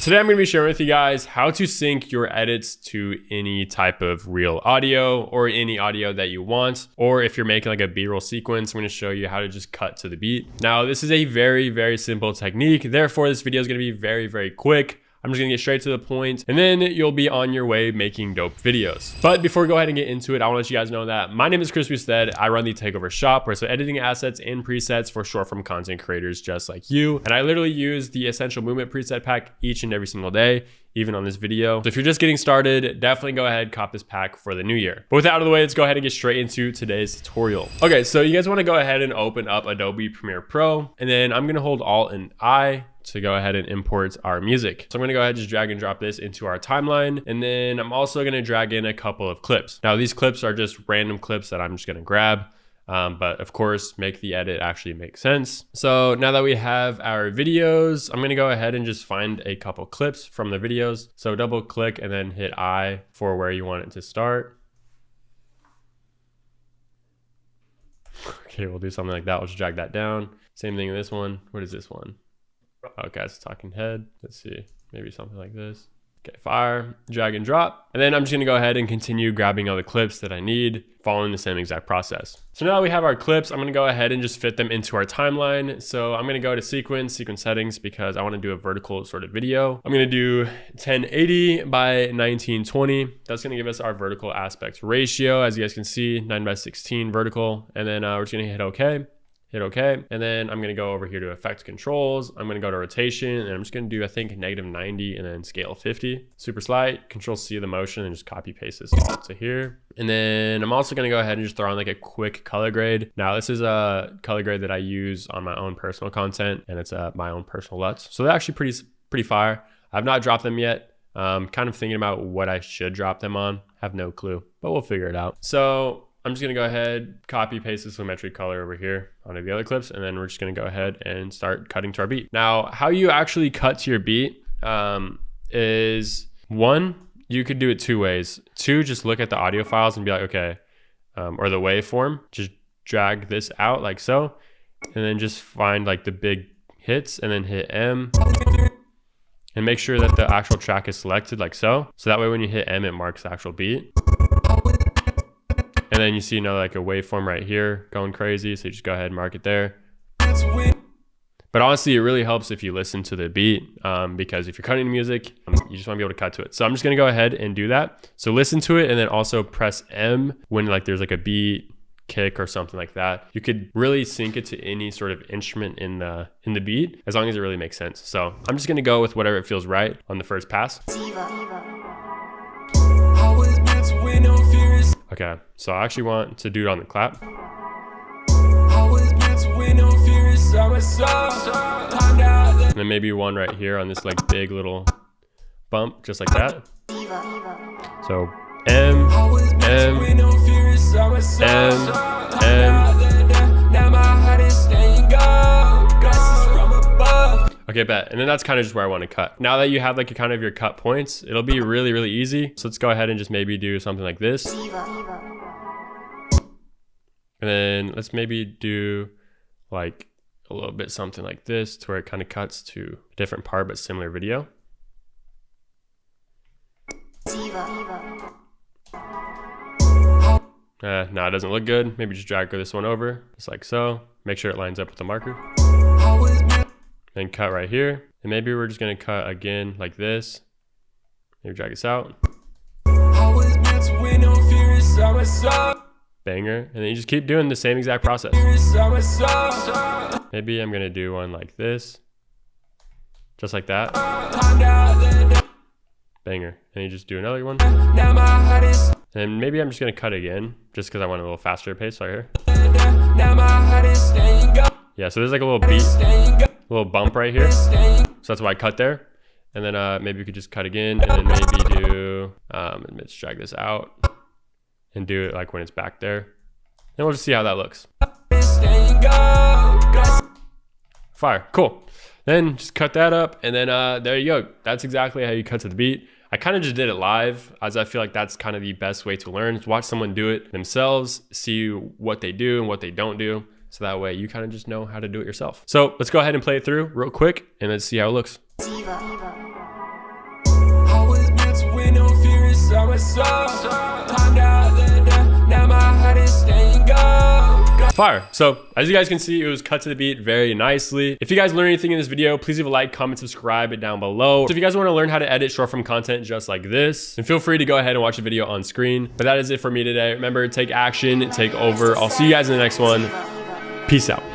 Today I'm going to be sharing with you guys how to sync your edits to any type of real audio or any audio that you want. Or if you're making like a B-roll sequence, I'm going to show you how to just cut to the beat. Now, this is a very, very simple technique. Therefore, this video is going to be very, very quick. I'm just gonna get straight to the point and then you'll be on your way making dope videos. But before we go ahead and get into it, I wanna let you guys know that my name is Boustedt. I run the Takeover Shop, where it's editing assets and presets for short form content creators just like you. And I literally use the Essential Movement preset pack each and every single day, even on this video. So if you're just getting started, definitely go ahead, cop this pack for the new year. But with that out of the way, let's go ahead and get straight into today's tutorial. Okay, so you guys wanna go ahead and open up Adobe Premiere Pro, and then I'm gonna hold Alt and I to go ahead and import our music. So I'm gonna go ahead and just drag and drop this into our timeline. And then I'm also gonna drag in a couple of clips. Now these clips are just random clips that I'm just gonna grab. But of course, make the edit actually make sense. So now that we have our videos, I'm gonna go ahead and just find a couple clips from the videos. So double click and then hit I for where you want it to start. Okay, we'll do something like that. We'll just drag that down. Same thing in this one. What is this one? Okay, it's talking head. Let's see, maybe something like this. Okay, fire, drag and drop. And then I'm just gonna go ahead and continue grabbing all the clips that I need, following the same exact process. So now that we have our clips, I'm gonna go ahead and just fit them into our timeline. So I'm gonna go to sequence settings, because I wanna do a vertical sort of video. I'm gonna do 1080 by 1920. That's gonna give us our vertical aspect ratio. As you guys can see, 9:16 vertical. And then we're just gonna hit okay. Hit okay, and then I'm gonna go over here to effect controls. I'm gonna go to rotation, and I'm just gonna do, I think, -90 and then scale 50. Super slight, Control C the motion, and just copy paste this to here. And then I'm also gonna go ahead and just throw on like a quick color grade. Now this is a color grade that I use on my own personal content, and it's my own personal LUTs. So they're actually pretty fire. I've not dropped them yet. Kind of thinking about what I should drop them on. Have no clue, but we'll figure it out. So I'm just gonna go ahead, copy paste this symmetric color over here onto the other clips, and then we're just gonna go ahead and start cutting to our beat. Now, how you actually cut to your beat is, one, you could do it two ways. Two, just look at the audio files and be like, okay, or the waveform, just drag this out like so, and then just find like the big hits and then hit M. And make sure that the actual track is selected like so. So that way when you hit M, it marks the actual beat. And then you see, like a waveform right here going crazy. So you just go ahead and mark it there. But honestly, it really helps if you listen to the beat, because if you're cutting music, you just want to be able to cut to it. So I'm just going to go ahead and do that. So listen to it and then also press M when like there's like a beat, kick or something like that. You could really sync it to any sort of instrument in the beat, as long as it really makes sense. So I'm just going to go with whatever it feels right on the first pass. Okay, so I actually want to do it on the clap. And then maybe one right here on this like big little bump, just like that. So M, M, Okay, bet. And then that's kind of just where I want to cut. Now that you have like kind of your cut points, it'll be really, really easy. So let's go ahead and just maybe do something like this. And then let's maybe do like a little bit something like this, to where it kind of cuts to a different part but similar video. No, it doesn't look good. Maybe just drag this one over, just like so. Make sure it lines up with the marker. Then cut right here. And maybe we're just gonna cut again like this. Maybe drag this out. Banger. And then you just keep doing the same exact process. Maybe I'm gonna do one like this. Just like that. Banger. And you just do another one. And maybe I'm just gonna cut again, just because I want a little faster pace right here. Yeah, so there's like a little beat, a little bump right here. So that's why I cut there. And then maybe we could just cut again, and then maybe do, let's drag this out and do it like when it's back there. And we'll just see how that looks. Fire, cool. Then just cut that up, and then there you go. That's exactly how you cut to the beat. I kind of just did it live, as I feel like that's kind of the best way to learn, is watch someone do it themselves, see what they do and what they don't do. So that way you kind of just know how to do it yourself. So let's go ahead and play it through real quick and let's see how it looks. what's up. Climbed out the door, now my heart is staying go. Fire. So as you guys can see, it was cut to the beat very nicely. If you guys learned anything in this video, please leave a like, comment, subscribe down below. So if you guys want to learn how to edit short form content just like this, then feel free to go ahead and watch the video on screen. But that is it for me today. Remember, take action, take over. I'll see you guys in the next one. Peace out.